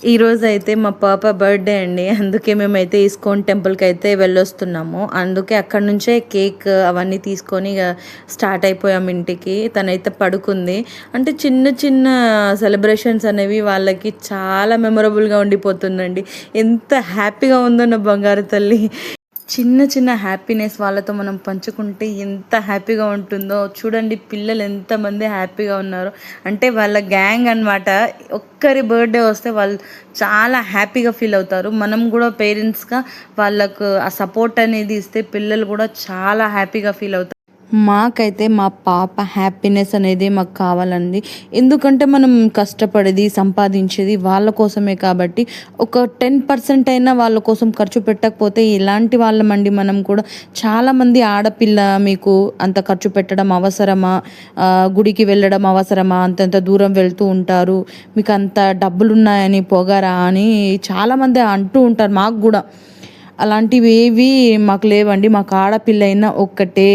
ఈరోజైతే మా పాప బర్త్‌డే అండి. అందుకే మేమైతే ఇస్కాన్ టెంపుల్‌కైతే వెళ్ళొస్తున్నాము. అందుకే అక్కడి నుంచే కేక్ అవన్నీ తీసుకొని ఇగ స్టార్ట్ అయిపోయాం ఇంటికి. తనైతే పడుకుంది. అంటే చిన్న చిన్న సెలబ్రేషన్స్ అనేవి వాళ్ళకి చాలా మెమరబుల్‌గా ఉండిపోతుందండి. ఎంత హ్యాపీగా ఉందో నా బంగారు తల్లి. చిన్న చిన్న హ్యాపీనెస్ వాళ్ళతో మనం పంచుకుంటే ఎంత హ్యాపీగా ఉంటుందో చూడండి. పిల్లలు ఎంతమంది హ్యాపీగా ఉన్నారో, అంటే వాళ్ళ గ్యాంగ్ అనమాట. ఒక్కరి బర్త్డే వస్తే వాళ్ళు చాలా హ్యాపీగా ఫీల్ అవుతారు. మనం కూడా పేరెంట్స్గా వాళ్ళకు ఆ సపోర్ట్ అనేది ఇస్తే పిల్లలు కూడా చాలా హ్యాపీగా ఫీల్ అవుతారు. మాకైతే మా పాప హ్యాపీనెస్ అనేది మాకు కావాలండి. ఎందుకంటే మనం కష్టపడేది సంపాదించేది వాళ్ళ కోసమే కాబట్టి ఒక 10% అయినా వాళ్ళ కోసం ఖర్చు పెట్టకపోతే ఎలాంటి వాళ్ళమండి మనం కూడా. చాలామంది ఆడపిల్ల మీకు అంత ఖర్చు పెట్టడం అవసరమా, గుడికి వెళ్ళడం అవసరమా, అంతంత దూరం వెళ్తూ ఉంటారు, మీకు అంత డబ్బులున్నాయని పొగరా అని చాలామంది అంటూ ఉంటారు. మాకు కూడా అలాంటివి ఏవి మాకు లేవండి. మాకు ఆడపిల్ల అయినా ఒక్కటే.